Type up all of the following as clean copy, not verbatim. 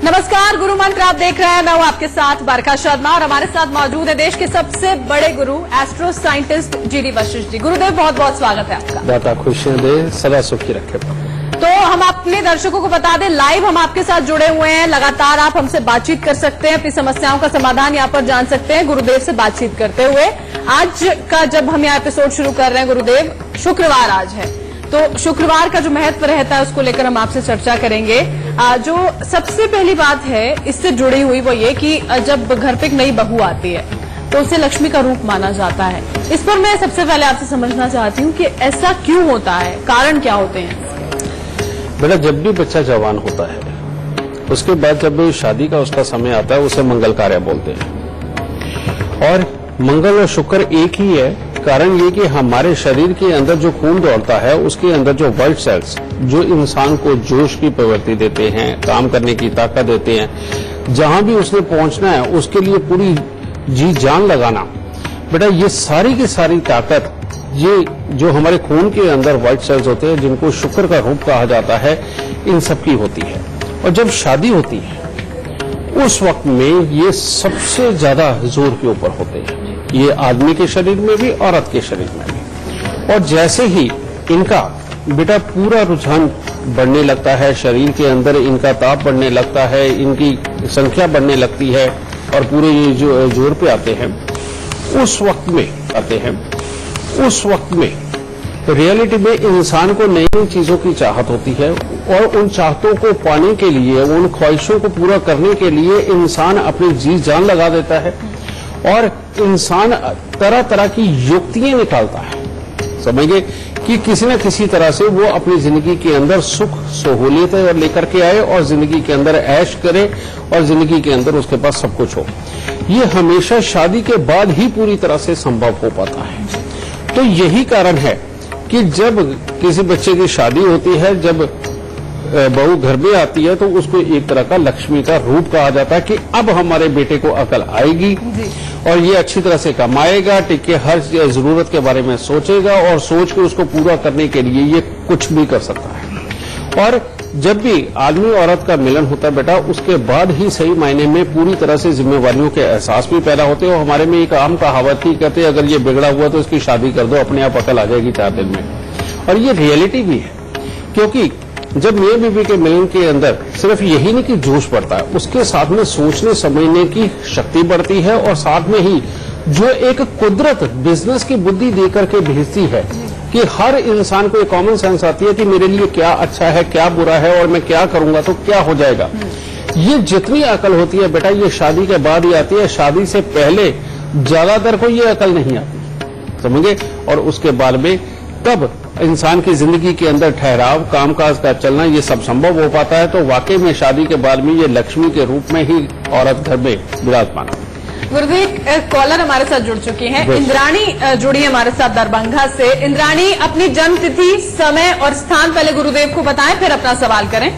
नमस्कार, गुरु मंत्र आप देख रहे हैं। मैं हूं आपके साथ बरखा शर्मा और हमारे साथ मौजूद है देश के सबसे बड़े गुरु astro scientist GD Vashishtha ji. गुरुदेव बहुत बहुत स्वागत है आपका। दाता खुशियां दे, सदा सुखी रखे। तो हम अपने दर्शकों को बता दें, लाइव हम आपके साथ जुड़े हुए हैं। लगातार आप हमसे बातचीत कर सकते हैं, अपनी समस्याओं का समाधान यहाँ पर जान सकते हैं गुरुदेव से बातचीत करते हुए। आज का जब हम यहाँ एपिसोड शुरू कर रहे हैं गुरुदेव, शुक्रवार आज है, तो शुक्रवार का जो महत्व रहता है उसको लेकर हम आपसे चर्चा करेंगे। जो सबसे पहली बात है इससे जुड़ी हुई वो ये कि जब घर पे एक नई बहू आती है तो उसे लक्ष्मी का रूप माना जाता है। इस पर मैं सबसे पहले आपसे समझना चाहती हूँ कि ऐसा क्यों होता है, कारण क्या होते हैं? बेटा, जब भी बच्चा जवान होता है उसके बाद जब शादी का उसका समय आता है उसे मंगल कार्य बोलते हैं। और मंगल और शुक्र एक ही है। कारण ये कि हमारे शरीर के अंदर जो खून दौड़ता है उसके अंदर जो व्हाइट सेल्स जो इंसान को जोश की प्रवृत्ति देते हैं, काम करने की ताकत देते हैं, जहां भी उसने पहुंचना है उसके लिए पूरी जी जान लगाना, बेटा ये सारी की सारी ताकत ये जो हमारे खून के अंदर व्हाइट सेल्स होते हैं जिनको शुक्र का रूप कहा जाता है, इन सबकी होती है। और जब शादी होती है उस वक्त में ये सबसे ज्यादा जोर के ऊपर होते हैं, ये आदमी के शरीर में भी औरत के शरीर में भी। और जैसे ही इनका बेटा पूरा रुझान बढ़ने लगता है, शरीर के अंदर इनका ताप बढ़ने लगता है, इनकी संख्या बढ़ने लगती है और पूरे ये जो जोर पे आते हैं, उस वक्त में रियलिटी में इंसान को नई नई चीजों की चाहत होती है और उन चाहतों को पाने के लिए, उन ख्वाहिशों को पूरा करने के लिए इंसान अपनी जी जान लगा देता है और इंसान तरह तरह की युक्तियां निकालता है। समझिए कि किसी न किसी तरह से वो अपनी जिंदगी के अंदर सुख सहूलियत लेकर के आए और जिंदगी के अंदर ऐश करे और जिंदगी के अंदर उसके पास सब कुछ हो। ये हमेशा शादी के बाद ही पूरी तरह से संभव हो पाता है। तो यही कारण है कि जब किसी बच्चे की शादी होती है, जब बहू घर में आती है, तो उसको एक तरह का लक्ष्मी का रूप कहा जाता है कि अब हमारे बेटे को अकल आएगी और ये अच्छी तरह से कमाएगा, टिक के हर जरूरत के बारे में सोचेगा और सोच के उसको पूरा करने के लिए ये कुछ भी कर सकता है। और जब भी आदमी औरत का मिलन होता है बेटा, उसके बाद ही सही मायने में पूरी तरह से जिम्मेवारियों के एहसास भी पैदा होते हैं। और हमारे में एक आम कहावत ही कहते हैं, अगर ये बिगड़ा हुआ तो इसकी शादी कर दो, अपने आप अकल आ जाएगी 4 दिन में। और ये रियलिटी भी है, क्योंकि जब मियां बीवी के मिलन के अंदर सिर्फ यही नहीं कि जोश बढ़ता है, उसके साथ में सोचने समझने की शक्ति बढ़ती है और साथ में ही जो एक कुदरत बिजनेस की बुद्धि देकर के भेजती है कि हर इंसान को एक कॉमन सेंस आती है कि मेरे लिए क्या अच्छा है, क्या बुरा है और मैं क्या करूंगा तो क्या हो जाएगा। ये जितनी अकल होती है बेटा, ये शादी के बाद ही आती है। शादी से पहले ज्यादातर को ये अकल नहीं आती, समझे। और उसके बाद में तब इंसान की जिंदगी के अंदर ठहराव, कामकाज का चलना, ये सब संभव हो पाता है। तो वाकई में शादी के बाद में ये लक्ष्मी के रूप में ही औरत घर में विराजमान है। गुरुदेव, कॉलर हमारे साथ जुड़ चुकी हैं। इंद्राणी जुड़ी हमारे साथ दरभंगा से। इंद्राणी, अपनी जन्म तिथि, समय और स्थान पहले गुरुदेव को बताएं, फिर अपना सवाल करें।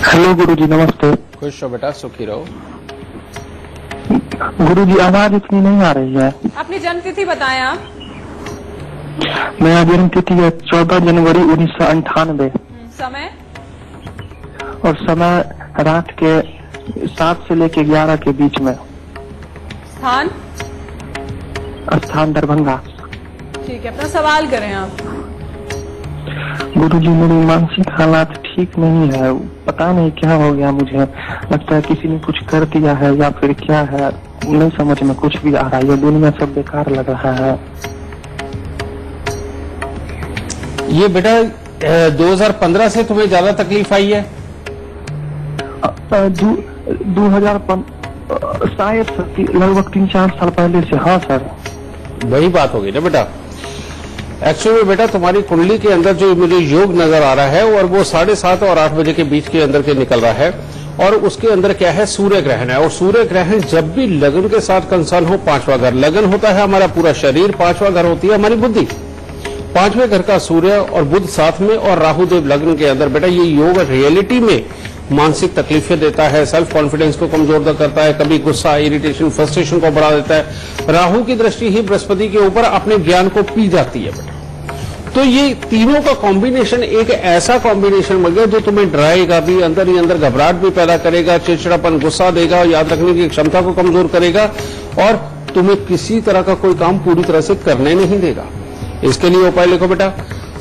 हेलो गुरुजी, नमस्ते। खुश हो बेटा, सुखी रहो। गुरुजी, आवाज इतनी नहीं आ रही है। अपनी जन्म तिथि बताएं आप। मेरा जन्म तिथि है 14 जनवरी 1998। समय और समय रात के 7 से लेके 11 के बीच में। स्थान दरभंगा। ठीक है, अपना सवाल करें आप। गुरुजी, मेरी मानसिक हालात ठीक नहीं है, पता नहीं क्या हो गया। मुझे लगता है किसी ने कुछ कर दिया है या फिर क्या है, नहीं समझ में कुछ भी आ रहा है। ये दुनिया सब बेकार लग रहा है। ये बेटा 2015 से तुम्हें ज्यादा तकलीफ आई है? 2005 शायद लगभग 3-4 साल पहले से। हाँ सर, वही बात होगी ना बेटा। एक्चुअली बेटा तुम्हारी कुंडली के अंदर जो मुझे योग नजर आ रहा है और वो 7:30 और 8 बजे के बीच के अंदर के निकल रहा है। और उसके अंदर क्या है, सूर्य ग्रहण है। और सूर्य ग्रहण जब भी लगन के साथ कंसर्न हो, 5वां घर लगन होता है हमारा पूरा शरीर, 5वां घर होती है हमारी बुद्धि। 5वें घर का सूर्य और बुध साथ में और राहु देव लग्न के अंदर बेटा, ये योग रियलिटी में मानसिक तकलीफें देता है, सेल्फ कॉन्फिडेंस को कमजोर करता है, कभी गुस्सा, इरिटेशन, फ्रस्ट्रेशन को बढ़ा देता है। राहु की दृष्टि ही बृहस्पति के ऊपर अपने ज्ञान को पी जाती है बेटा। तो ये तीनों का कॉम्बिनेशन एक ऐसा कॉम्बिनेशन बन गया जो तुम्हें डराएगा भी, अंदर ही अंदर घबराहट भी पैदा करेगा, चिड़चिड़ापन, गुस्सा देगा, याद रखने की क्षमता को कमजोर करेगा और तुम्हें किसी तरह का कोई काम पूरी तरह से करने नहीं देगा। इसके लिए उपाय लिखो बेटा।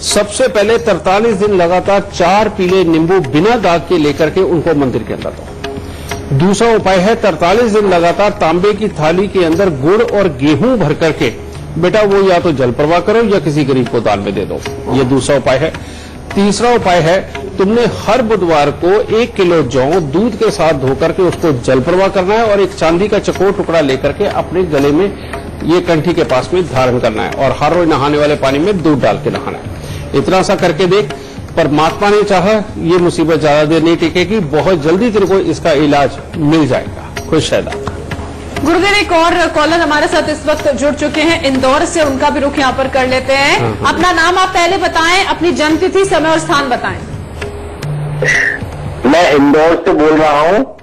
सबसे पहले 43 दिन लगातार 4 पीले नींबू बिना दाग के लेकर के उनको मंदिर के अंदर दो। दूसरा उपाय है 43 दिन लगातार तांबे की थाली के अंदर गुड़ और गेहूं भर करके बेटा वो या तो जल प्रवाह करो या किसी गरीब को दान में दे दो। ये दूसरा उपाय है। तीसरा उपाय है तुमने हर बुधवार को 1 किलो जौ दूध के साथ धोकर के उसको जल प्रवाह करना है और एक चांदी का चकोर टुकड़ा लेकर के अपने गले में ये कंठी के पास में धारण करना है और हर रोज नहाने वाले पानी में दूध डाल के नहाना है। इतना सा करके देख, परमात्मा ने चाहा ये मुसीबत ज्यादा देर नहीं टिकेगी, बहुत जल्दी तेरे को इसका इलाज मिल जाएगा। खुश रहना। गुरुदेव, एक और कॉलर हमारे साथ इस वक्त जुड़ चुके हैं इंदौर से, उनका भी रुख यहाँ पर कर लेते हैं। अपना नाम आप पहले बताएं, अपनी जन्मतिथि, समय और स्थान बताएं। मैं इंदौर से बोल रहा हूँ।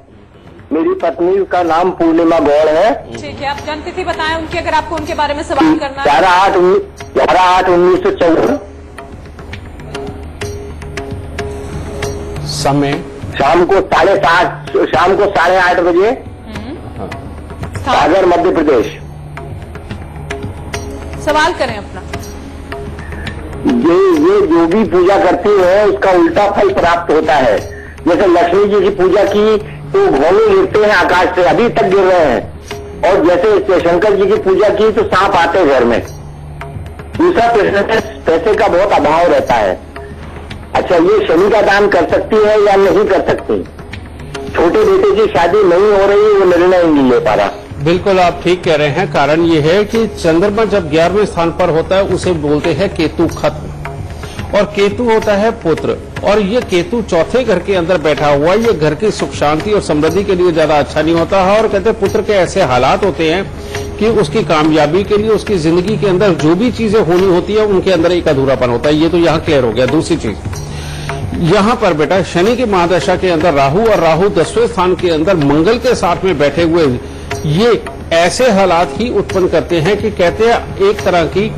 मेरी पत्नी का नाम पूर्णिमा गौड़ है। ठीक है, आप जन्मतिथि बताएं उनकी, अगर आपको उनके बारे में सवाल करना है। 11/8/1914। समय शाम को 8:30 बजे, सागर, मध्य प्रदेश। सवाल करें अपना। ये जो भी पूजा करती है उसका उल्टा फल प्राप्त होता है। जैसे लक्ष्मी जी की पूजा की तो घोंगे गिरते हैं आकाश से, अभी तक गिर रहे हैं। और जैसे शंकर जी की पूजा की तो सांप आते हैं घर में। दूसरा प्रश्न है, पैसे का बहुत अभाव रहता है। अच्छा, ये शनि का दान कर सकती है या नहीं कर सकती? छोटे बेटे की शादी नहीं हो रही, वो निर्णय नहीं ले पा रहा। बिल्कुल आप ठीक कह रहे हैं। कारण ये है कि चंद्रमा जब 11वें स्थान पर होता है उसे बोलते हैं केतु खत्म, और केतु होता है पुत्र, और ये केतु चौथे घर के अंदर बैठा हुआ, ये घर की सुख शांति और समृद्धि के लिए ज्यादा अच्छा नहीं होता है। और कहते हैं पुत्र के ऐसे हालात होते हैं कि उसकी कामयाबी के लिए उसकी जिंदगी के अंदर जो भी चीजें होनी होती है उनके अंदर एक अधूरापन होता है। ये तो यहाँ क्लियर हो गया। दूसरी चीज, यहाँ पर बेटा शनि की महादशा के अंदर राहु, और राहु 10वें स्थान के अंदर मंगल के साथ में बैठे हुए ये ऐसे हालात ही उत्पन्न करते हैं कि कहते हैं एक तरह की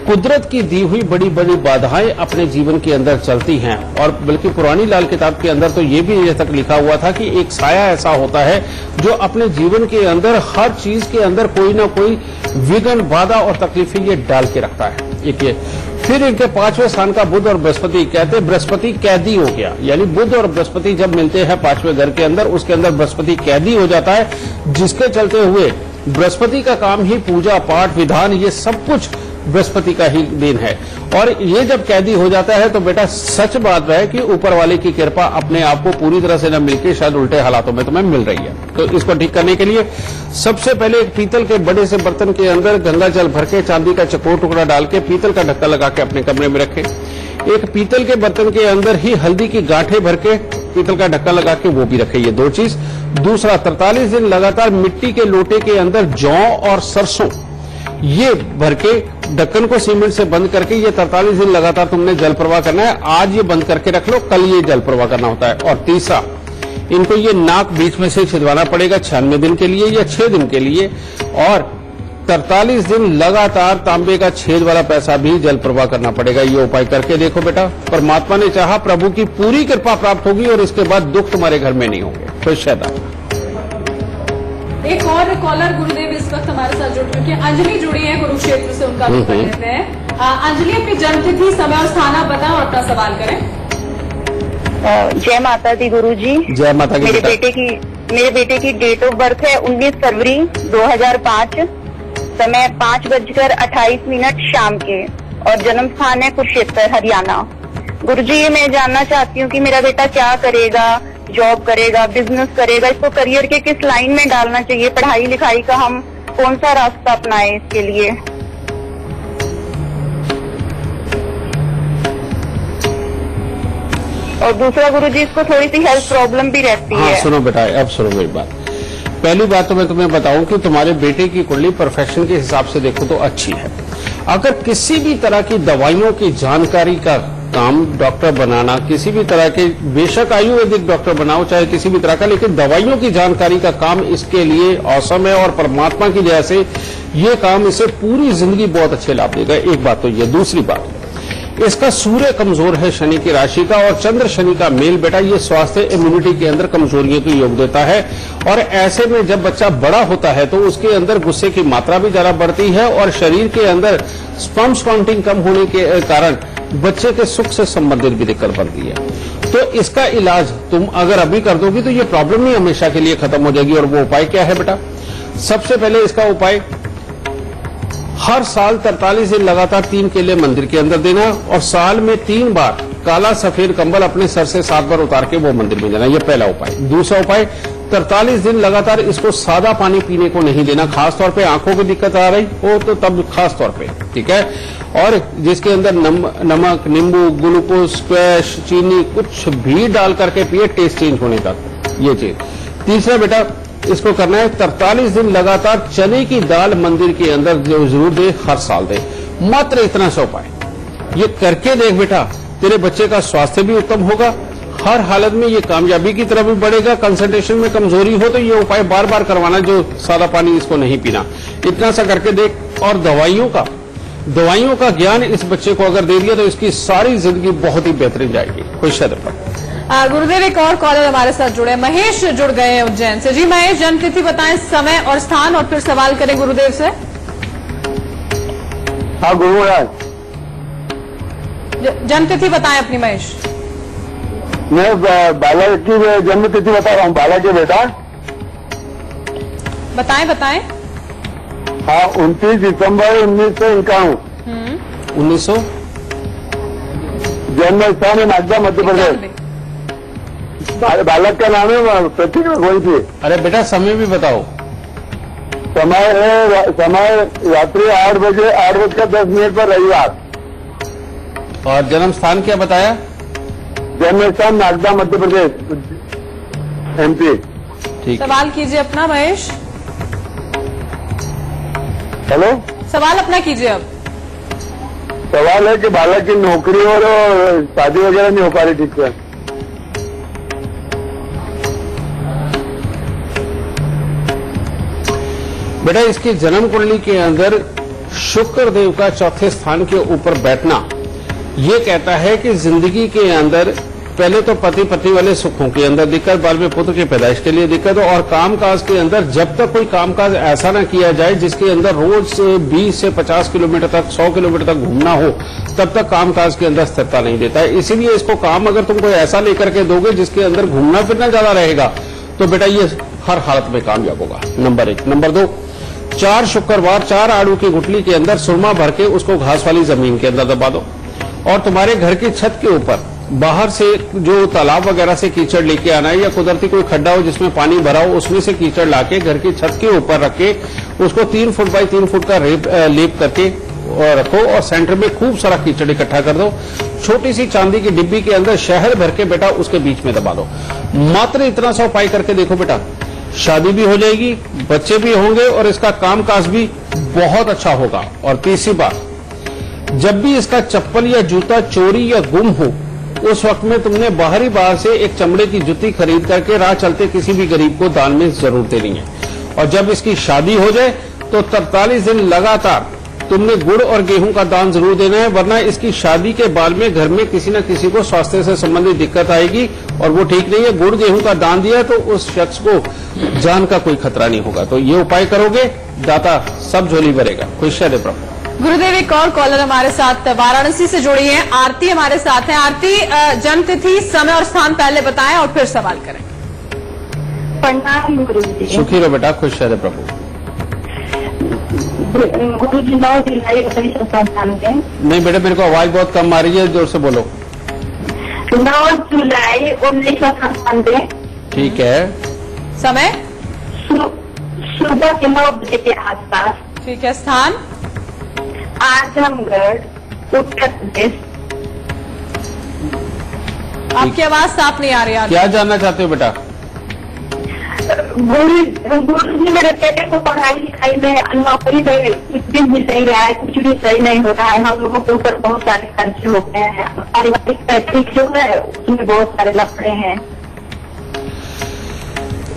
कुदरत की दी हुई बड़ी बड़ी बाधाएं अपने जीवन के अंदर चलती हैं। और बल्कि पुरानी लाल किताब के अंदर तो ये भी ये तक लिखा हुआ था कि एक साया ऐसा होता है जो अपने जीवन के अंदर हर चीज के अंदर कोई ना कोई विघ्न, बाधा और तकलीफें ये डाल के रखता है। एक ये फिर इनके 5वें स्थान का बुध और बृहस्पति, कहते हैं बृहस्पति कैदी हो गया। यानी बुध और बृहस्पति जब मिलते हैं 5वें घर के अंदर, उसके अंदर बृहस्पति कैदी हो जाता है, जिसके चलते हुए बृहस्पति का काम ही पूजा पाठ विधान ये सब कुछ बृहस्पति का ही देन है। और ये जब कैदी हो जाता है तो बेटा सच बात है कि ऊपर वाले की कृपा अपने आप को पूरी तरह से न मिलकर शायद उल्टे हालातों में तुम्हें मिल रही है। तो इसको ठीक करने के लिए सबसे पहले एक पीतल के बड़े से बर्तन के अंदर गंगा जल भर के चांदी का चकोर टुकड़ा डाल के पीतल का ढक्कन लगा के अपने कमरे में रखें। एक पीतल के बर्तन के अंदर ही हल्दी की गांठें भर के पीतल का ढक्कन लगा के वो भी रखे। ये 2 चीज। दूसरा, 43 दिन लगातार मिट्टी के लोटे के अंदर जौ और सरसों ये भर के ढक्कन को सीमेंट से बंद करके ये 43 दिन लगातार तुमने जल प्रवाह करना है। आज ये बंद करके रख लो, कल ये जल प्रवाह करना होता है। और तीसरा, इनको ये नाक बीच में से छिदवाना पड़ेगा 96 दिन के लिए या 6 दिन के लिए। और 43 दिन लगातार तांबे का छेद वाला पैसा भी जल प्रवाह करना पड़ेगा। ये उपाय करके देखो बेटा, परमात्मा ने चाहा प्रभु की पूरी कृपा प्राप्त होगी और इसके बाद दुख तुम्हारे घर में नहीं होंगे। खुश रहना। एक और कॉलर गुरुदेव इस वक्त हमारे साथ जुड़ चुके हैं। अंजलि जुड़ी है कुरुक्षेत्र से, उनका भी कर लेते हैं। अंजलि, अपनी जन्मतिथि, समय और स्थान आप बताएं और अपना सवाल करें। जय माता दी गुरुजी। जय माता की। मेरे बेटे की डेट ऑफ बर्थ है 19 फरवरी 2005, समय 5:28 शाम के, और जन्म स्थान है कुरुक्षेत्र, हरियाणा। गुरुजी, ये मैं जानना चाहती हूँ कि मेरा बेटा क्या करेगा, जॉब करेगा, बिजनेस करेगा, इसको करियर के किस लाइन में डालना चाहिए, पढ़ाई लिखाई का हम कौन सा रास्ता अपनाएं इसके लिए। और दूसरा गुरुजी, इसको थोड़ी सी हेल्थ प्रॉब्लम भी रहती है। सुनो बेटा, अब सुनो मेरी बात। पहली बात तो मैं तुम्हें बताऊं कि तुम्हारे बेटे की कुंडली प्रोफेशन के हिसाब से देखो तो अच्छी है। अगर किसी भी तरह की दवाइयों की जानकारी का काम, डॉक्टर बनाना, किसी भी तरह के, बेशक आयुर्वेदिक डॉक्टर बनाओ चाहे किसी भी तरह का, लेकिन दवाइयों की जानकारी का काम इसके लिए औसम है और परमात्मा की दया से ये काम इसे पूरी जिंदगी बहुत अच्छे लाभ देगा। एक बात तो ये। दूसरी बात, इसका सूर्य कमजोर है शनि की राशि का, और चंद्र शनि का मेल बेटा ये स्वास्थ्य इम्यूनिटी के अंदर कमजोरियों को योग देता है। और ऐसे में जब बच्चा बड़ा होता है तो उसके अंदर गुस्से की मात्रा भी ज्यादा बढ़ती है, और शरीर के अंदर स्पर्म्स काउंटिंग कम होने के कारण बच्चे के सुख से संबंधित भी दिक्कत बनती है। तो इसका इलाज तुम अगर अभी कर दोगी तो ये प्रॉब्लम नहीं हमेशा के लिए खत्म हो जाएगी। और वो उपाय क्या है बेटा? सबसे पहले इसका उपाय, हर साल 43 दिन लगातार 3 केले मंदिर के अंदर देना, और साल में 3 बार काला सफेद कंबल अपने सर से 7 बार उतार के वो मंदिर में जाना। ये पहला उपाय। दूसरा उपाय, 43 दिन लगातार इसको सादा पानी पीने को नहीं देना, खासतौर पे आंखों की दिक्कत आ रही हो तो तब खास तौर पे, ठीक है। और जिसके अंदर नमक, नींबू, ग्लूकोज, स्क्वैश, चीनी कुछ भी डाल करके पिए टेस्ट चेंज होने तक, ये चीज। तीसरा बेटा, इसको करना है 43 दिन लगातार चने की दाल मंदिर के अंदर जरूर दे, हर साल दे। मात्र इतना सा उपाय ये करके देख बेटा, तेरे बच्चे का स्वास्थ्य भी उत्तम होगा, हर हालत में ये कामयाबी की तरफ भी बढ़ेगा। कंसंट्रेशन में कमजोरी हो तो ये उपाय बार बार करवाना, जो सादा पानी इसको नहीं पीना, इतना सा करके देख। और दवाइयों का ज्ञान इस बच्चे को अगर दे दिया तो इसकी सारी जिंदगी बहुत ही बेहतरीन जाएगी। खुश गुरुदेव, एक और कॉलर हमारे साथ जुड़े, महेश जुड़ गए हैं उज्जैन से। जी महेश, जन्म तिथि बताएं, समय और स्थान, और फिर सवाल करें गुरुदेव से। हाँ गुरुराज, जन्म तिथि बताएं अपनी महेश। मैं बालक की जन्म तिथि बता रहा हूँ, बालक के बेटा। बताएं। हाँ, 29 दिसंबर 1951। 1900। जन्म स्थान है नागदा, मध्य प्रदेश। बालक का नाम है प्रतीक गोई थी। अरे बेटा समय भी बताओ। समय रात्रि 8 बजे 8:10 पर रविवार। और जन्म स्थान क्या बताया? जन्म स्थान नागदा, मध्य प्रदेश, MP। ठीक। सवाल कीजिए अपना महेश। हेलो, सवाल अपना कीजिए अब। सवाल है कि बालक की नौकरी और शादी वगैरह नहीं हो पा रही ठीक से। बेटा इसकी जन्म कुंडली के अंदर शुक्र देव का चौथे स्थान के ऊपर बैठना ये कहता है कि जिंदगी के अंदर पहले तो पति पत्नी वाले सुखों के अंदर दिक्कत, बाद में पुत्र की पैदाइश के लिए दिक्कत, और कामकाज के अंदर जब तक कोई कामकाज ऐसा ना किया जाए जिसके अंदर रोज 20 से 50 किलोमीटर तक, 100 किलोमीटर तक घूमना हो, तब तक कामकाज के अंदर स्थिरता नहीं देता है। इसीलिए इसको काम अगर तुम कोई ऐसा लेकर के दोगे जिसके अंदर घूमना फिरना ज्यादा रहेगा तो बेटा ये हर हालत में कामयाब होगा। नंबर 1। नंबर 2, 4 शुक्रवार 4 आड़ू की गुठली के अंदर सुरमा भर के उसको घास वाली जमीन के अंदर दबा दो, और तुम्हारे घर की छत के ऊपर बाहर से जो तालाब वगैरह से कीचड़ लेके आना है, या कुदरती कोई खड्डा हो जिसमें पानी भरा हो उसमें से कीचड़ लाके घर की छत के ऊपर रख के उसको 3 फुट बाई 3 फुट का लेप करके रखो, और सेंटर में खूब सारा कीचड़ इकट्ठा कर दो। छोटी सी चांदी की डिब्बी के अंदर शहद भर के बेटा उसके बीच में दबा दो। मात्र इतना सा उपाय करके देखो बेटा, शादी भी हो जाएगी, बच्चे भी होंगे, और इसका कामकाज भी बहुत अच्छा होगा। और तीसरी बात, जब भी इसका चप्पल या जूता चोरी या गुम हो उस वक्त में तुमने बाहरी बाहर से एक चमड़े की जूती खरीद करके राह चलते किसी भी गरीब को दान में जरूर देनी है। और जब इसकी शादी हो जाए तो 43 दिन लगातार तुमने गुड़ और गेहूं का दान जरूर देना है, वरना इसकी शादी के बाद में घर में किसी न किसी को स्वास्थ्य से संबंधित दिक्कत आएगी और वो ठीक नहीं है। गुड़ गेहूं का दान दिया तो उस शख्स को जान का कोई खतरा नहीं होगा। तो ये उपाय करोगे, दाता सब झोली भरेगा। खुशियां दे प्रभु। गुरुदेव, एक और कॉलर हमारे साथ वाराणसी से जुड़ी हैं, आरती हमारे साथ हैं। आरती, जन्म तिथि, समय और स्थान पहले बताएं और फिर सवाल करें। प्रणाम गुरुजी। सुखी रहो बेटा, खुश रहे प्रभु। गुरुजी 9 जुलाई 1997। नहीं बेटा, मेरे को आवाज बहुत कम आ रही है, जोर से बोलो। 9 जुलाई 1997। ठीक है। समय? सुबह के 9 बजे के आसपास। ठीक है। स्थान? आजमगढ़, उत्तर प्रदेश। आपकी आवाज साफ नहीं आ रही है। क्या जानना चाहते हो बेटा? गुरु जी, मेरे बेटे को पढ़ाई लिखाई में नौकरी में कुछ दिन भी सही रहा है, कुछ भी सही नहीं हो रहा है। हम लोगों के ऊपर बहुत सारे खर्चे हो गए हैं, पारिवारिक पैतृक जो है उसमें बहुत सारे लफड़े हैं।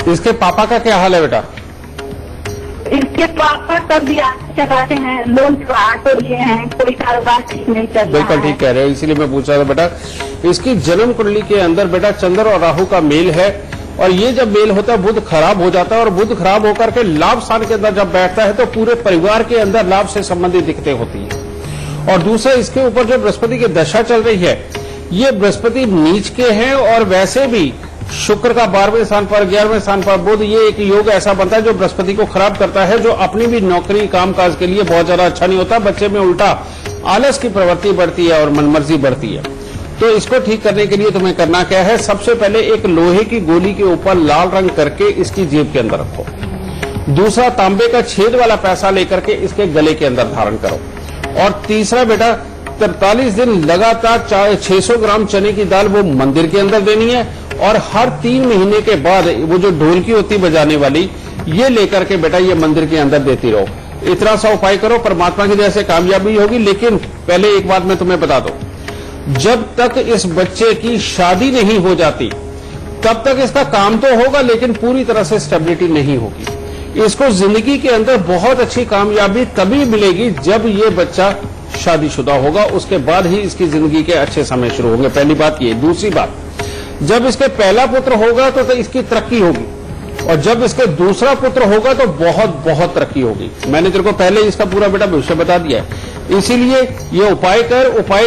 इसके पापा का क्या हाल है बेटा? इसके पापा तब भी आगे चलाते हैं, लोन का ऑटो लिए हैं, कोई कारोबार ठीक नहीं चल रहा बिल्कुल ठीक कह रहे हो, इसीलिए मैं पूछ रहा था बेटा। इसकी जन्म कुंडली के अंदर बेटा चंद्र और राहु का मेल है, और ये जब मेल होता है बुध खराब हो जाता है, और बुध खराब होकर के लाभ स्थान के अंदर जब बैठता है तो पूरे परिवार के अंदर लाभ से संबंधित दिक्कतें होती है। और दूसरा, इसके ऊपर जो बृहस्पति की दशा चल रही है, ये बृहस्पति नीच के हैं, और वैसे भी शुक्र का 12वें स्थान पर 11वें स्थान पर बुध, ये एक योग ऐसा बनता है जो बृहस्पति को खराब करता है, जो अपनी भी नौकरी कामकाज के लिए बहुत ज्यादा अच्छा नहीं होता। बच्चे में उल्टा आलस की प्रवृत्ति बढ़ती है और मनमर्जी बढ़ती है। तो इसको ठीक करने के लिए तुम्हें करना क्या है, सबसे पहले एक लोहे की गोली के ऊपर लाल रंग करके इसकी जेब के अंदर रखो। दूसरा, तांबे का छेद वाला पैसा लेकर के इसके गले के अंदर धारण करो। और तीसरा बेटा, 43 दिन लगातार 600 ग्राम चने की दाल वो मंदिर के अंदर देनी है, और हर 3 महीने के बाद वो जो ढोलकी होती बजाने वाली, ये लेकर के बेटा ये मंदिर के अंदर देती रहो। इतना सा उपाय करो, परमात्मा की दया से कामयाबी होगी। लेकिन पहले एक बात मैं तुम्हें बता दूं, जब तक इस बच्चे की शादी नहीं हो जाती तब तक इसका काम तो होगा, लेकिन पूरी तरह से स्टेबिलिटी नहीं होगी। इसको जिंदगी के अंदर बहुत अच्छी कामयाबी तभी मिलेगी जब ये बच्चा शादीशुदा होगा, उसके बाद ही इसकी जिंदगी के अच्छे समय शुरू होंगे। पहली बात ये। दूसरी बात, जब इसके पहला पुत्र होगा तो इसकी तरक्की होगी, और जब इसके दूसरा पुत्र होगा तो बहुत बहुत तरक्की होगी। मैंने तेरे को पहले इसका पूरा बेटा भविष्य बता दिया है, इसीलिए ये उपाय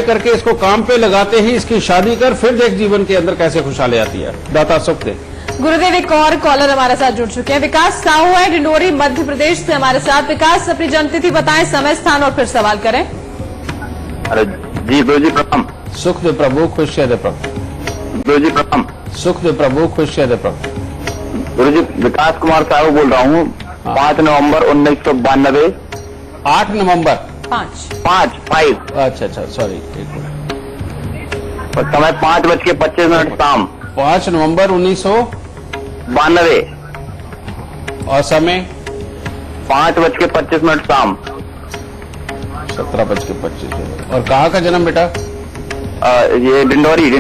करके इसको काम पे लगाते ही इसकी शादी कर, फिर देख जीवन के अंदर कैसे खुशहाली आती है। दाता सुख दे। गुरुदेव, एक और कॉलर हमारे साथ जुड़ चुके हैं। विकास साहू है, डिंडोरी मध्य प्रदेश से हमारे साथ। विकास, अपनी जन्मतिथि बताएं, समय, स्थान और फिर सवाल करें। अरे जी गुरु जी प्रणाम। सुख दे प्रभु, खुश दे प्रभु। गुरु जी प्रणाम। सुख दे प्रभु, खुश दे प्रभु। गुरु जी विकास कुमार साहू बोल रहा हूँ। 5 नवंबर 1992। 8 नवंबर 5। अच्छा सॉरी, एक मिनट। और समय 5:25 शाम। 5 नवंबर 1992। और समय 5:25 शाम। 17:25। और कहाँ का जन्म बेटा? ये डिंडोरी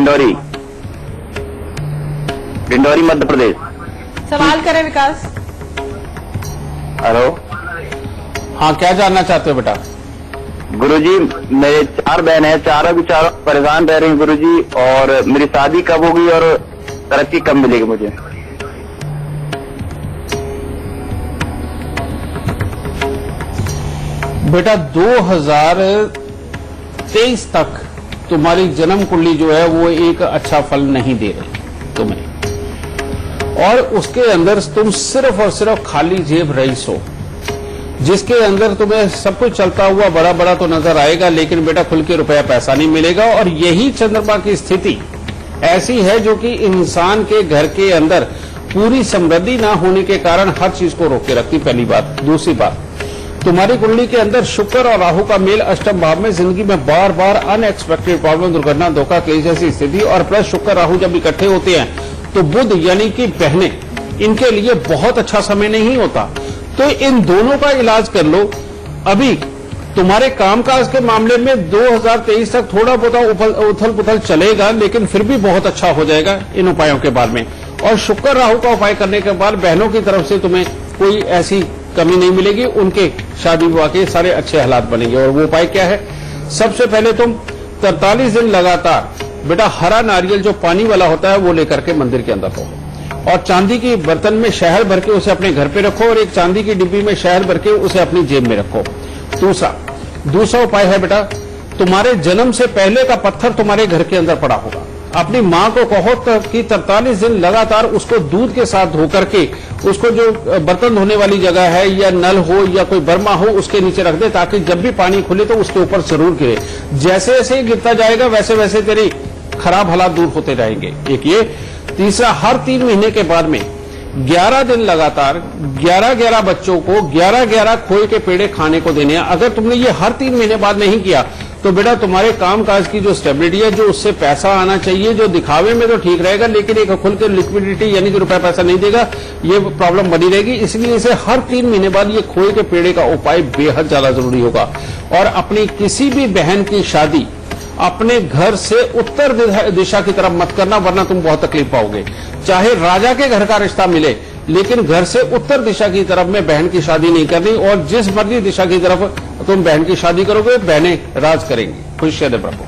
मध्य प्रदेश। सवाल करें विकास। हेलो। हाँ, क्या जानना चाहते हो बेटा? गुरुजी, मेरे 4 बहन है, चारों की चारों परेशान रह रही हैं गुरुजी, और मेरी शादी कब होगी और तरक्की कब मिलेगी मुझे? बेटा 2023 तक तुम्हारी जन्म कुंडली जो है वो एक अच्छा फल नहीं दे रही तुम्हें, और उसके अंदर तुम सिर्फ और सिर्फ खाली जेब रईस हो, जिसके अंदर तुम्हें सब कुछ चलता हुआ बड़ा बड़ा तो नजर आएगा, लेकिन बेटा खुल के रुपया पैसा नहीं मिलेगा। और यही चंद्रमा की स्थिति ऐसी है जो कि इंसान के घर के अंदर पूरी समृद्धि ना होने के कारण हर चीज को रोक के रखती, पहली बात। दूसरी बात, तुम्हारी कुंडली के अंदर शुक्र और राहु का मेल अष्टम भाव में जिंदगी में बार बार अनएक्सपेक्टेड प्रॉब्लम, दुर्घटना, धोखा, क्लेश जैसी स्थिति, और प्लस शुक्र राहु जब इकट्ठे होते हैं तो बुध यानी कि बहनें, इनके लिए बहुत अच्छा समय नहीं होता। तो इन दोनों का इलाज कर लो। अभी तुम्हारे कामकाज के मामले में 2023 तक थोड़ा बहुत उथल पुथल चलेगा, लेकिन फिर भी बहुत अच्छा हो जाएगा इन उपायों के बाद में। और शुक्र राहु का उपाय करने के बाद बहनों की तरफ से तुम्हें कोई ऐसी कमी नहीं मिलेगी, उनके शादी विवाह के सारे अच्छे हालात बनेंगे। और वो उपाय क्या है? सबसे पहले तुम 43 दिन लगातार बेटा हरा नारियल जो पानी वाला होता है वो लेकर के मंदिर के अंदर रखो, और चांदी की बर्तन में शहद भर के उसे अपने घर पे रखो, और एक चांदी की डिब्बी में शहद भर के उसे अपनी जेब में रखो। दूसरा उपाय है बेटा, तुम्हारे जन्म से पहले का पत्थर तुम्हारे घर के अंदर पड़ा होगा, अपनी माँ को कहो कि 43 दिन लगातार उसको दूध के साथ धो करके उसको जो बर्तन धोने वाली जगह है या नल हो या कोई बर्मा हो उसके नीचे रख दे, ताकि जब भी पानी खुले तो उसके ऊपर जरूर गिरे। जैसे जैसे गिरता जाएगा वैसे वैसे तेरी खराब हालात दूर होते रहेंगे। एक ये। तीसरा, हर 3 महीने के बाद में 11 दिन लगातार 11 बच्चों को 11 खोए के पेड़े खाने को देने हैं। अगर तुमने ये हर 3 महीने बाद नहीं किया तो बेटा तुम्हारे कामकाज की जो स्टेबिलिटी है, जो उससे पैसा आना चाहिए, जो दिखावे में तो ठीक रहेगा, लेकिन एक खुल के लिक्विडिटी यानी कि रुपया पैसा नहीं देगा, ये प्रॉब्लम बनी रहेगी। इसलिए इसे हर 3 महीने बाद ये खोए के पेड़े का उपाय बेहद ज्यादा जरूरी होगा। और अपनी किसी भी बहन की शादी अपने घर से उत्तर दिशा की तरफ मत करना, वरना तुम बहुत तकलीफ पाओगे। चाहे राजा के घर का रिश्ता मिले लेकिन घर से उत्तर दिशा की तरफ में बहन की शादी नहीं करनी, और जिस मर्जी दिशा की तरफ तुम बहन की शादी करोगे बहनें राज करेंगी। खुशियां दे प्रभु।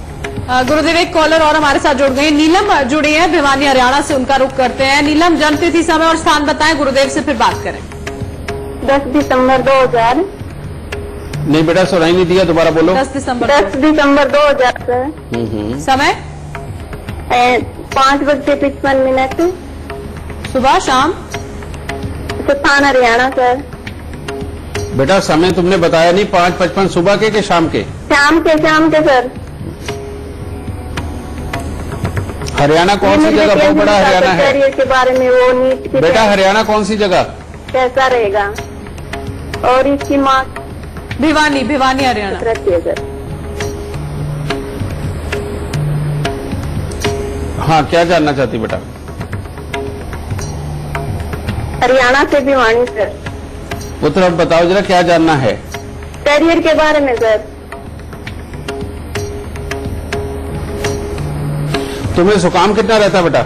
गुरुदेव, एक कॉलर और हमारे साथ जुड़ गए। नीलम जुड़ी है भिवानी हरियाणा से, उनका रुख करते हैं। नीलम, जन्मतिथि, समय और स्थान बताएं, गुरुदेव से फिर बात करें। 10 दिसंबर 2000। नहीं बेटा, सुनाई नहीं दिया, दोबारा बोलो। 10 दिसंबर 2000 सर। समय 5:55 सुबह शाम। स्थान हरियाणा सर। बेटा समय तुमने बताया नहीं, 5:55 सुबह के शाम के? शाम के सर। हरियाणा कौन सी जगह? बहुत बड़ा हरियाणा है। करियर के बारे में वो नीट की बेटा हरियाणा कौन सी जगह? कैसा रहेगा? और इसकी माँ भिवानी हरियाणा रहती है सर। हाँ, क्या जानना चाहती बेटा? हरियाणा से भिवानी सर। पुत्र अब बताओ जरा, क्या जानना है? करियर के बारे में सर। तुम्हें जुकाम कितना रहता है बेटा?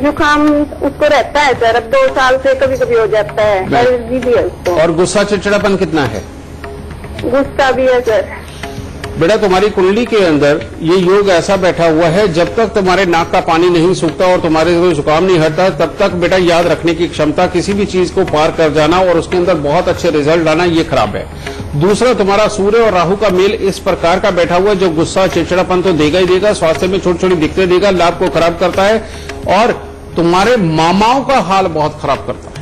जुकाम उसको रहता है सर, अब 2 साल से कभी कभी हो जाता है। एलर्जी भी है उसको। और गुस्सा चिड़चिड़ापन कितना है? गुस्सा भी है सर। बेटा तुम्हारी कुंडली के अंदर ये योग ऐसा बैठा हुआ है, जब तक तुम्हारे नाक का पानी नहीं सूखता और तुम्हारे कोई जुकाम नहीं हटता, तब तक बेटा याद रखने की क्षमता, किसी भी चीज को पार कर जाना और उसके अंदर बहुत अच्छे रिजल्ट आना, ये खराब है। दूसरा, तुम्हारा सूर्य और राहु का मेल इस प्रकार का बैठा हुआ है, जो गुस्सा चिड़चिड़ापन तो देगा ही देगा, स्वास्थ्य में छोटी छोटी दिक्कतें देगा, लाभ को खराब करता है, और तुम्हारे मामाओं का हाल बहुत खराब करता है।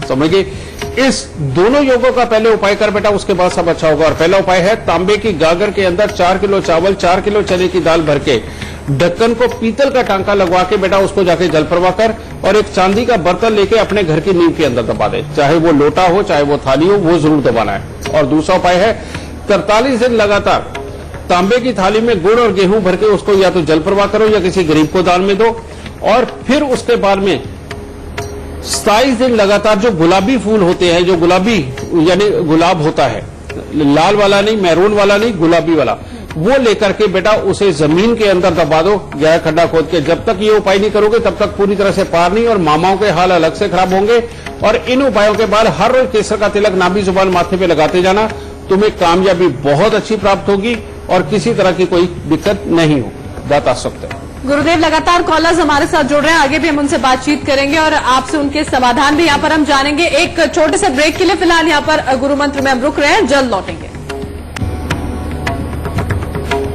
समझिए, इस दोनों योगों का पहले उपाय कर बेटा, उसके बाद सब अच्छा होगा। और पहला उपाय है, तांबे की गागर के अंदर 4 किलो चावल, 4 किलो चने की दाल भर के ढक्कन को पीतल का टांका लगवा के बेटा उसको जाके जल प्रवाह कर, और एक चांदी का बर्तन लेके अपने घर की नींव के अंदर दबा दे, चाहे वो लोटा हो चाहे वो थाली हो, वो जरूर दबाना है। और दूसरा उपाय है, 43 दिन लगातार तांबे की थाली में गुड़ और गेहूं भर के उसको या तो जल प्रवाह करो या किसी गरीब को दान में दो। और फिर उसके बाद में 27 दिन लगातार जो गुलाबी फूल होते हैं, जो गुलाबी यानी गुलाब होता है, लाल वाला नहीं, मैरून वाला नहीं, गुलाबी वाला, वो लेकर के बेटा उसे जमीन के अंदर दबा दो, गहरा खड्डा खोद के। जब तक ये उपाय नहीं करोगे तब तक पूरी तरह से पार नहीं, और मामाओं के हाल अलग से खराब होंगे। और इन उपायों के बाद हर रोज केसर का तिलक नाभि जुबान माथे पे लगाते जाना, तुम्हें कामयाबी बहुत अच्छी प्राप्त होगी और किसी तरह की कोई दिक्कत नहीं होगी। बता सकते हैं गुरुदेव, लगातार कॉलर्स हमारे साथ जुड़ रहे हैं, आगे भी हम उनसे बातचीत करेंगे और आपसे उनके समाधान भी यहाँ पर हम जानेंगे। एक छोटे से ब्रेक के लिए फिलहाल यहाँ पर गुरु मंत्र में हम रुक रहे हैं, जल्द लौटेंगे।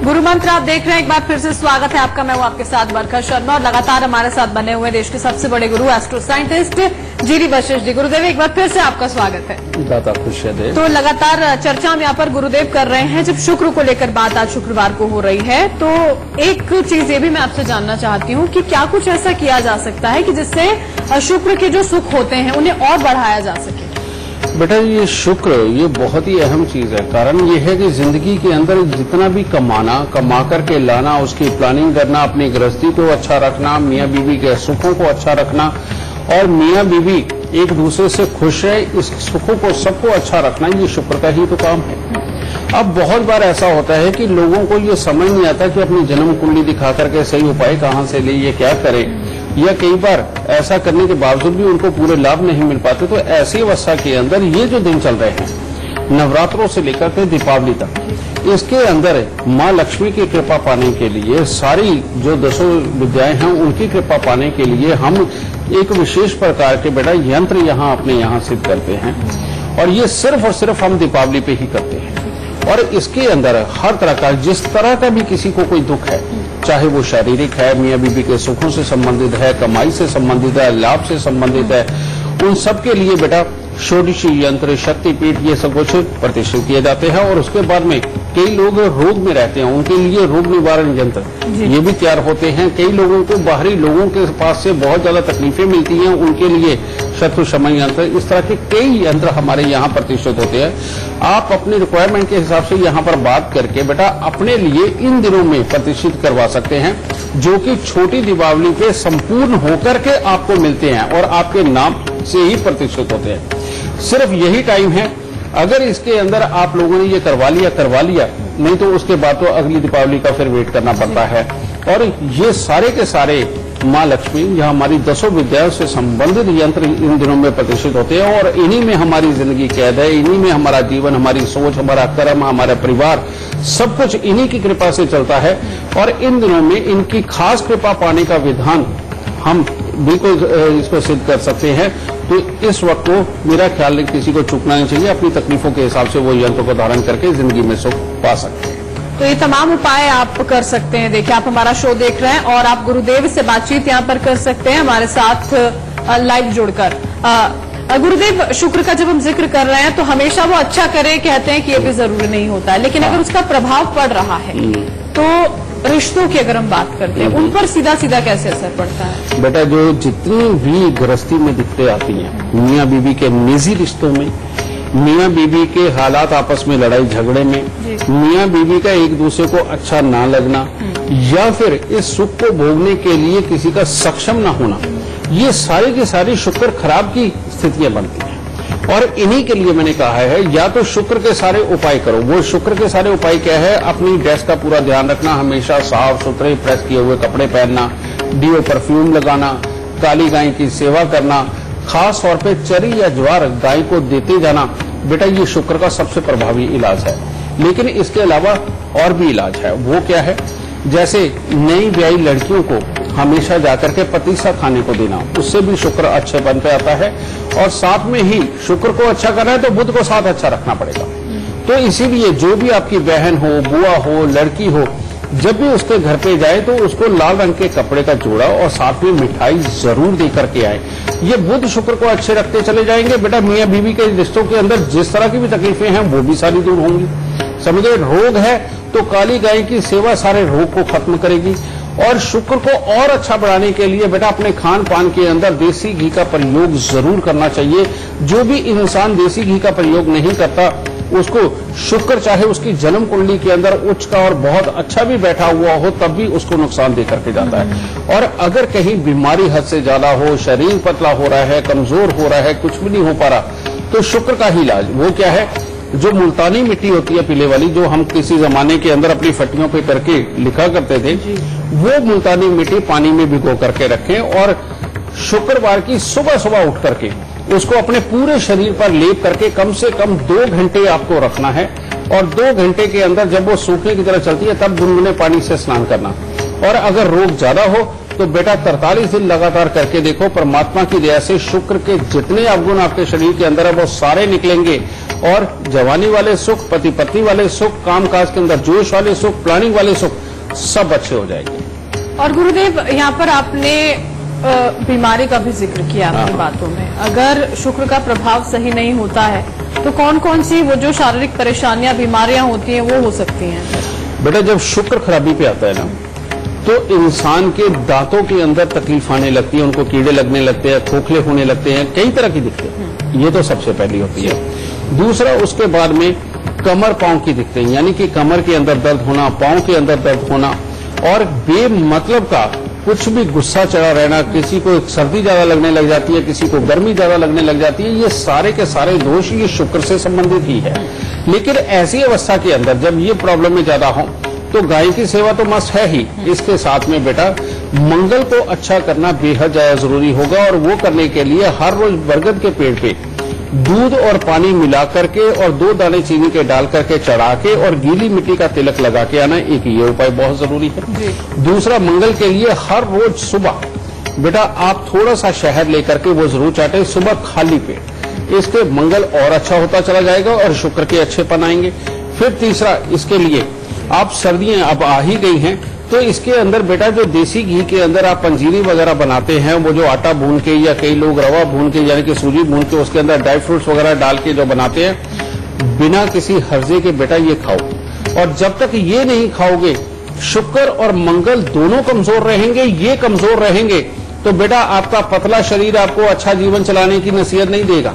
गुरु मंत्र आप देख रहे हैं, एक बार फिर से स्वागत है आपका। मैं हूं आपके साथ बरखा शर्मा और लगातार हमारे साथ बने हुए देश के सबसे बड़े गुरु astro scientist GD Vashishtha ji. गुरुदेव, एक बार फिर से आपका स्वागत है। दाता खुशियां दे। तो लगातार चर्चा हम यहाँ पर गुरुदेव कर रहे हैं, जब शुक्र को लेकर बात आज शुक्रवार को हो रही है, तो एक चीज ये भी मैं आपसे जानना चाहती हूँ कि क्या कुछ ऐसा किया जा सकता है कि जिससे शुक्र के जो सुख होते हैं उन्हें और बढ़ाया जा सके? बेटा ये शुक्र ये बहुत ही अहम चीज है। कारण ये है कि जिंदगी के अंदर जितना भी कमा करके लाना, उसकी प्लानिंग करना, अपनी गृहस्थी को अच्छा रखना, मियाँ बीवी के सुखों को अच्छा रखना, और मियाँ बीवी एक दूसरे से खुश है, इस सुखों को सबको अच्छा रखना, ये शुक्र का ही तो काम है। अब बहुत बार ऐसा होता है कि लोगों को ये समझ नहीं आता कि अपनी जन्म कुंडली दिखा करके सही उपाय कहाँ से ले, ये क्या करे, या कई बार ऐसा करने के बावजूद भी उनको पूरे लाभ नहीं मिल पाते। तो ऐसी अवस्था के अंदर ये जो दिन चल रहे हैं, नवरात्रों से लेकर के दीपावली तक, इसके अंदर माँ लक्ष्मी की कृपा पाने के लिए, सारी जो 10 विद्याएं हैं उनकी कृपा पाने के लिए हम एक विशेष प्रकार के बेटा यंत्र यहाँ अपने यहाँ सिद्ध करते हैं, और ये सिर्फ और सिर्फ हम दीपावली पे ही करते हैं। और इसके अंदर हर तरह का, जिस तरह का भी किसी को कोई दुख है, चाहे वो शारीरिक है, मियाँ बीबी के सुखों से संबंधित है, कमाई से संबंधित है, लाभ से संबंधित है, उन सब के लिए बेटा षोडशी यंत्र, शक्तिपीठ, ये सब कुछ प्रतिष्ठित किए जाते हैं। और उसके बाद में कई लोग रोग में रहते हैं, उनके लिए रोग निवारण यंत्र ये भी तैयार होते हैं। कई लोगों को बाहरी लोगों के पास से बहुत ज्यादा तकलीफें मिलती हैं, उनके लिए शत्रु शमन यंत्र, इस तरह के कई यंत्र हमारे यहाँ प्रतिष्ठित होते हैं। आप अपनी रिक्वायरमेंट के हिसाब से यहाँ पर बात करके बेटा अपने लिए इन दिनों में प्रतिष्ठित करवा सकते हैं, जो कि छोटी दीपावली पे संपूर्ण होकर के आपको मिलते हैं और आपके नाम से ही प्रतिष्ठित होते हैं। सिर्फ यही टाइम है, अगर इसके अंदर आप लोगों ने ये करवा लिया, नहीं तो उसके बाद तो अगली दीपावली का फिर वेट करना पड़ता है। और ये सारे के सारे माँ लक्ष्मी, यह हमारी 10 विद्याओं से संबंधित यंत्र इन दिनों में प्रतिष्ठित होते हैं और इन्हीं में हमारी जिंदगी कैद है, इन्हीं में हमारा जीवन, हमारी सोच, हमारा कर्म, हमारा परिवार, सब कुछ इन्हीं की कृपा से चलता है। और इन दिनों में इनकी खास कृपा पाने का विधान हम बिल्कुल इसको सिद्ध कर सकते हैं। तो इस वक्त को मेरा ख्याल है किसी को चूकना नहीं चाहिए, अपनी तकलीफों के हिसाब से वो यंत्र को धारण करके जिंदगी में सुख पा सकते हैं। तो ये तमाम उपाय आप कर सकते हैं। देखिए, आप हमारा शो देख रहे हैं और आप गुरुदेव से बातचीत यहाँ पर कर सकते हैं हमारे साथ लाइव जुड़कर। गुरुदेव, शुक्र का जब हम जिक्र कर रहे हैं तो हमेशा वो अच्छा करे कहते हैं कि ये भी जरूरी नहीं होता है, लेकिन अगर उसका प्रभाव पड़ रहा है तो रिश्तों की अगर हम बात करते हैं उन पर सीधा सीधा कैसे असर पड़ता है? बेटा, जो जितनी भी गृहस्थी में दिक्कतें आती हैं, मियाँ बीवी के निजी रिश्तों में, मियाँ बीवी के हालात आपस में लड़ाई झगड़े में, मियाँ बीवी का एक दूसरे को अच्छा ना लगना, या फिर इस सुख को भोगने के लिए किसी का सक्षम ना होना, ये सारी की सारी शुक्र खराब की स्थितियां बनती हैं। और इन्हीं के लिए मैंने कहा है, या तो शुक्र के सारे उपाय करो। वो शुक्र के सारे उपाय क्या है? अपनी ड्रेस का पूरा ध्यान रखना, हमेशा साफ सुथरे प्रेस किए हुए कपड़े पहनना, डीओ परफ्यूम लगाना, काली गाय की सेवा करना, खास तौर पे चरी या ज्वार गाय को देते जाना। बेटा, ये शुक्र का सबसे प्रभावी इलाज है। लेकिन इसके अलावा और भी इलाज है। वो क्या है? जैसे नई ब्याही लड़कियों को हमेशा जाकर के पतीसा खाने को देना, उससे भी शुक्र अच्छे बन पे आता है। और साथ में ही शुक्र को अच्छा करना है तो बुध को साथ अच्छा रखना पड़ेगा। तो इसीलिए जो भी आपकी बहन हो, बुआ हो, लड़की हो, जब भी उसके घर पे जाए तो उसको लाल रंग के कपड़े का जोड़ा और साथ में मिठाई जरूर दे करके आए। ये बुध शुक्र को अच्छे रखते चले जाएंगे। बेटा, मियाँ बीवी के रिश्तों के अंदर जिस तरह की भी तकलीफें हैं वो भी सारी दूर होंगी। समझे, रोग है तो काली गाय की सेवा सारे रोग को खत्म करेगी। और शुक्र को और अच्छा बढ़ाने के लिए बेटा, अपने खान पान के अंदर देसी घी का प्रयोग जरूर करना चाहिए। जो भी इंसान देसी घी का प्रयोग नहीं करता, उसको शुक्र चाहे उसकी जन्म कुंडली के अंदर उच्च का और बहुत अच्छा भी बैठा हुआ हो, तब भी उसको नुकसान दे करके जाता है। और अगर कहीं बीमारी हद से ज्यादा हो, शरीर पतला हो रहा है, कमजोर हो रहा है, कुछ भी नहीं हो पा रहा, तो शुक्र का ही इलाज वो क्या है? जो मुल्तानी मिट्टी होती है पीले वाली, जो हम किसी जमाने के अंदर अपनी फटियों पे करके लिखा करते थे, वो मुल्तानी मिट्टी पानी में भिगो करके रखें और शुक्रवार की सुबह सुबह उठ करके उसको अपने पूरे शरीर पर लेप करके कम से कम 2 घंटे आपको रखना है। और 2 घंटे के अंदर जब वो सूखने की तरह चलती है तब गुनगुने पानी से स्नान करना। और अगर रोग ज्यादा हो तो बेटा 43 दिन लगातार करके देखो। परमात्मा की दया से शुक्र के जितने अवगुण आपके शरीर के अंदर है वो सारे निकलेंगे और जवानी वाले सुख, पति पत्नी वाले सुख, कामकाज के अंदर जोश वाले सुख, प्लानिंग वाले सुख, सब अच्छे हो जाएंगे। और गुरुदेव, यहाँ पर आपने बीमारी का भी जिक्र किया अपनी बातों में। अगर शुक्र का प्रभाव सही नहीं होता है तो कौन कौन सी वो जो शारीरिक परेशानियां, बीमारियां होती हैं वो हो सकती हैं? बेटा, जब शुक्र खराबी पे आता है ना, तो इंसान के दांतों के अंदर तकलीफ आने लगती है, उनको कीड़े लगने लगते हैं, खोखले होने लगते हैं, कई तरह की दिक्कतें। ये तो सबसे पहली होती है। दूसरा, उसके बाद में कमर पांव की दिक्कतें, यानी कि कमर के अंदर दर्द होना, पांव के अंदर दर्द होना और बेमतलब का कुछ भी गुस्सा चढ़ा रहना, किसी को सर्दी ज्यादा लगने लग जाती है, किसी को गर्मी ज्यादा लगने लग जाती है, ये सारे के सारे दोष ये शुक्र से संबंधित ही है। लेकिन ऐसी अवस्था के अंदर जब ये प्रॉब्लम में ज्यादा हो तो गाय की सेवा तो मस्ट है ही, इसके साथ में बेटा मंगल को अच्छा करना बेहद ज्यादा जरूरी होगा। और वो करने के लिए हर रोज बरगद के पेड़ पे दूध और पानी मिला करके और 2 दाने चीनी के डाल करके चढ़ा के और गीली मिट्टी का तिलक लगा के आना, एक ये उपाय बहुत जरूरी है। दूसरा, मंगल के लिए हर रोज सुबह बेटा आप थोड़ा सा शहद लेकर के वो जरूर चाटे सुबह खाली पेट, इसके मंगल और अच्छा होता चला जाएगा और शुक्र के अच्छेपन आएंगे। फिर तीसरा, इसके लिए आप सर्दियां अब आ ही गई हैं तो इसके अंदर बेटा जो देसी घी के अंदर आप पंजीरी वगैरह बनाते हैं, वो जो आटा भून के या कई लोग रवा भून के यानी कि सूजी भून के उसके अंदर ड्राई फ्रूट्स वगैरह डाल के जो बनाते हैं, बिना किसी हर्जे के बेटा ये खाओ। और जब तक ये नहीं खाओगे, शुक्र और मंगल दोनों कमजोर रहेंगे। ये कमजोर रहेंगे तो बेटा आपका पतला शरीर आपको अच्छा जीवन चलाने की नसीहत नहीं देगा।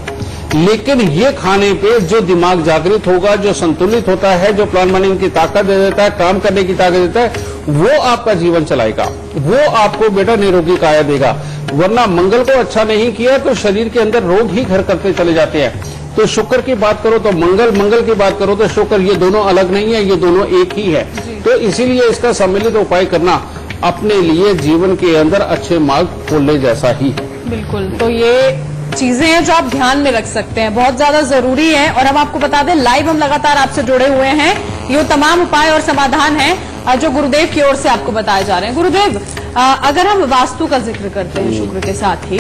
लेकिन ये खाने पे जो दिमाग जागृत होगा, जो संतुलित होता है, जो प्लान बनाने की ताकत दे देता है, काम करने की ताकत देता है, वो आपका जीवन चलाएगा, वो आपको बेटा निरोगी काया देगा। वरना मंगल को अच्छा नहीं किया तो शरीर के अंदर रोग ही घर करते चले जाते हैं। तो शुक्र की बात करो तो मंगल, मंगल की बात करो तो शुक्र, ये दोनों अलग नहीं है, ये दोनों एक ही है। तो इसीलिए इसका सम्मिलित उपाय करना अपने लिए जीवन के अंदर अच्छे मार्ग खोलने जैसा ही है। बिल्कुल, तो ये चीजें हैं जो आप ध्यान में रख सकते हैं, बहुत ज्यादा जरूरी है। और हम आपको बता दें, लाइव हम लगातार आपसे जुड़े हुए हैं। ये तमाम उपाय और समाधान हैं जो गुरुदेव की ओर से आपको बताए जा रहे हैं। गुरुदेव, अगर हम वास्तु का जिक्र करते हैं शुक्र के साथ ही,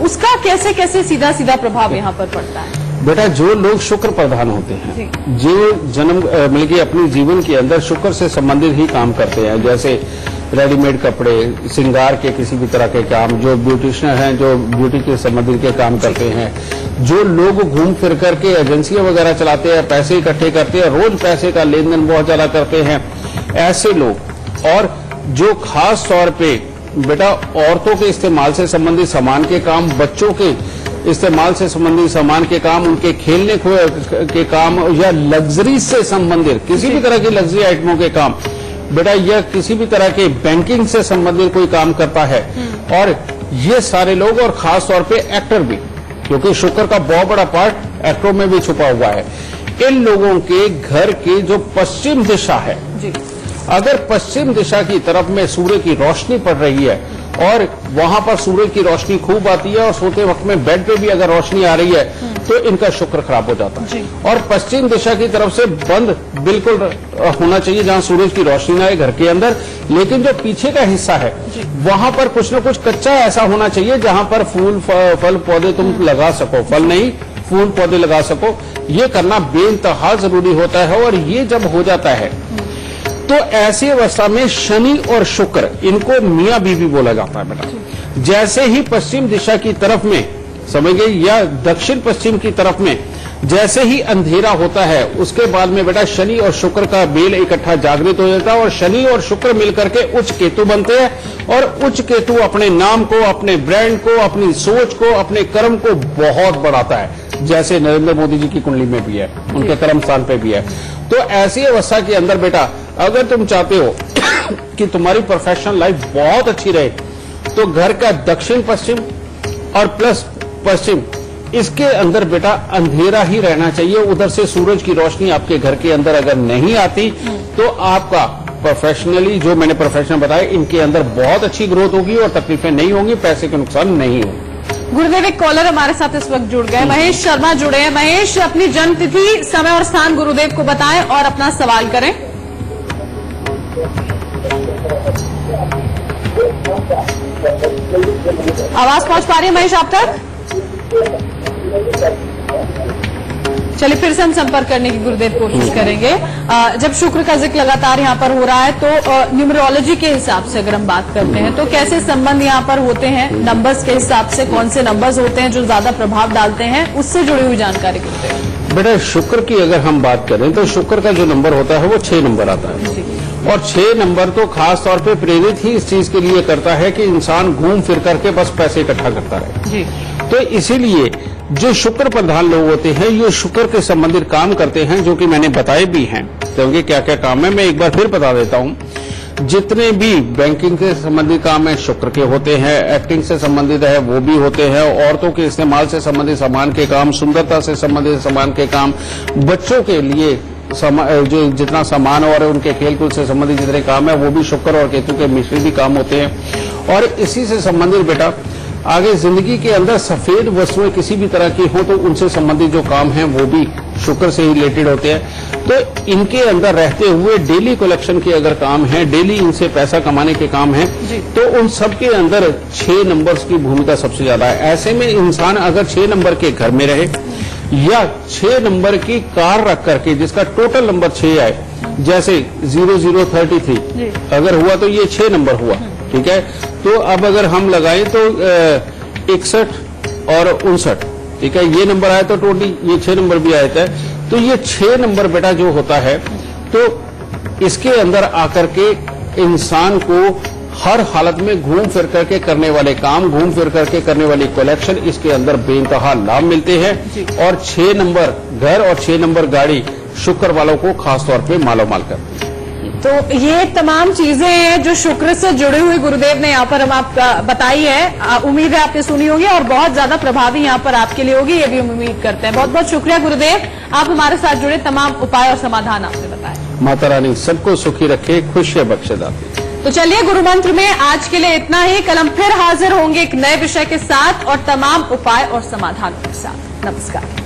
उसका कैसे कैसे सीधा सीधा प्रभाव यहाँ पर पड़ता है? बेटा, जो लोग शुक्र प्रधान होते हैं, जो जन्म मिल के अपने जीवन के अंदर शुक्र से संबंधित ही काम करते हैं, जैसे रेडीमेड कपड़े, श्रृंगार के किसी भी तरह के काम, जो ब्यूटिशियन हैं, जो ब्यूटी के संबंधित के काम करते हैं, जो लोग घूम फिर करके एजेंसियां वगैरह चलाते हैं, पैसे इकट्ठे करते हैं, रोज पैसे का लेन देन बहुत ज्यादा करते हैं, ऐसे लोग, और जो खास तौर पे बेटा औरतों के इस्तेमाल से संबंधित सामान के काम, बच्चों के इस्तेमाल से संबंधित सामान के काम, उनके खेलने के काम, या लग्जरी से संबंधित किसी भी तरह की लग्जरी आइटमों के काम, बेटा यह किसी भी तरह के बैंकिंग से संबंधित कोई काम करता है, और ये सारे लोग, और खास तौर पे एक्टर भी, क्योंकि शुक्र का बहुत बड़ा पार्ट एक्टरों में भी छुपा हुआ है। इन लोगों के घर की जो पश्चिम दिशा है, अगर पश्चिम दिशा की तरफ में सूर्य की रोशनी पड़ रही है और वहां पर सूर्य की रोशनी खूब आती है और सोते वक्त में बेड पे भी अगर रोशनी आ रही है तो इनका शुक्र खराब हो जाता है। और पश्चिम दिशा की तरफ से बंद बिल्कुल होना चाहिए जहां सूरज की रोशनी ना आए घर के अंदर, लेकिन जो पीछे का हिस्सा है वहां पर कुछ न कुछ कच्चा ऐसा होना चाहिए जहां पर फूल फल पौधे तुम लगा सको, फल नहीं फूल पौधे लगा सको। ये करना बेइंतहा जरूरी होता है। और ये जब हो जाता है तो ऐसी अवस्था में शनि और शुक्र, इनको मियां बीवी बोला जाता है बेटा। जैसे ही पश्चिम दिशा की तरफ में, समझ गए, या दक्षिण पश्चिम की तरफ में जैसे ही अंधेरा होता है, उसके बाद में बेटा शनि और शुक्र का मेल इकट्ठा जागृत हो जाता है और शनि और शुक्र मिलकर के उच्च केतु बनते हैं। और उच्च केतु अपने नाम को, अपने ब्रांड को, अपनी सोच को, अपने कर्म को बहुत बढ़ाता है, जैसे नरेंद्र मोदी जी की कुंडली में भी है, उनके कर्म स्थान पे भी है। तो ऐसी अवस्था के अंदर बेटा, अगर तुम चाहते हो कि तुम्हारी प्रोफेशनल लाइफ बहुत अच्छी रहे, तो घर का दक्षिण पश्चिम और प्लस पश्चिम, इसके अंदर बेटा अंधेरा ही रहना चाहिए। उधर से सूरज की रोशनी आपके घर के अंदर अगर नहीं आती तो आपका प्रोफेशनली, जो मैंने प्रोफेशन बताया, इनके अंदर बहुत अच्छी ग्रोथ होगी और तकलीफें नहीं होंगी, पैसे के नुकसान नहीं होंगे। गुरुदेव, एक कॉलर हमारे साथ इस वक्त जुड़ गए, महेश शर्मा जुड़े हैं। महेश, अपनी जन्म तिथि, समय और स्थान गुरुदेव को बताएं और अपना सवाल करें। आवाज पहुंच पा रही है महेश आप तक? चलिए फिर से हम संपर्क करने की गुरुदेव कोशिश करेंगे। जब शुक्र का जिक्र लगातार यहाँ पर हो रहा है तो न्यूमरोलॉजी के हिसाब से अगर हम बात करते हैं तो कैसे संबंध यहाँ पर होते हैं? नंबर्स के हिसाब से कौन से नंबर्स होते हैं जो ज्यादा प्रभाव डालते हैं, उससे जुड़ी हुई जानकारी गुरुदेव। बेटा शुक्र की अगर हम बात करें तो शुक्र का जो नंबर होता है वो 6 नंबर आता है। और 6 नंबर तो खास तौर पे प्रेरित ही इस चीज के लिए करता है कि इंसान घूम फिर करके बस पैसे इकट्ठा करता रहे। तो इसीलिए जो शुक्र प्रधान लोग होते हैं, ये शुक्र के संबंधित काम करते हैं, जो कि मैंने बताए भी हैं, क्योंकि क्या क्या काम है मैं एक बार फिर बता देता हूं। जितने भी बैंकिंग से संबंधित काम है शुक्र के होते हैं, एक्टिंग से संबंधित है वो भी होते हैं, औरतों के इस्तेमाल से संबंधित सामान के काम, सुंदरता से संबंधित सामान के काम, बच्चों के लिए जो जितना सामान और उनके खेलकूद से संबंधित जितने काम है वो भी शुक्र और केतु के मिश्रित भी काम होते हैं। और इसी से संबंधित बेटा आगे जिंदगी के अंदर सफेद वस्तुएं किसी भी तरह की हो तो उनसे संबंधित जो काम है वो भी शुक्र से ही रिलेटेड होते हैं। तो इनके अंदर रहते हुए डेली कलेक्शन के अगर काम है, डेली इनसे पैसा कमाने के काम है, तो उन सब के अंदर 6 नंबर्स की भूमिका सबसे ज्यादा है। ऐसे में इंसान अगर 6 नंबर के घर में रहे या 6 नंबर की कार रख करके जिसका टोटल नंबर 6 आए, जैसे 0033 अगर हुआ तो ये 6 नंबर हुआ, ठीक है। तो अब अगर हम लगाएं तो 61 और 59, ठीक है, ये नंबर आया तो टोटली ये 6 नंबर भी आया था। तो ये 6 नंबर बेटा जो होता है तो इसके अंदर आकर के इंसान को हर हालत में घूम फिर करके करने वाले काम, घूम फिर करके करने वाली कलेक्शन, इसके अंदर बेइंतहा लाभ मिलते हैं। और 6 नंबर घर और 6 नंबर गाड़ी शुक्र वालों को खास तौर पे मालोमाल करती है। तो ये तमाम चीजें हैं जो शुक्र से जुड़ी हुई गुरुदेव ने यहाँ पर हम आप बताई है। उम्मीद है आपने सुनी होगी और बहुत ज्यादा प्रभावी यहाँ पर आपके लिए होगी, ये भी हम उम्मीद करते हैं। बहुत बहुत शुक्रिया गुरुदेव, आप हमारे साथ जुड़े, तमाम उपाय और समाधान आपने बताए। माता रानी सबको सुखी रखे, खुशियां बख्शे दाती। तो चलिए गुरु मंत्र में आज के लिए इतना ही। कल हम फिर हाजिर होंगे एक नए विषय के साथ और तमाम उपाय और समाधानों के साथ। नमस्कार।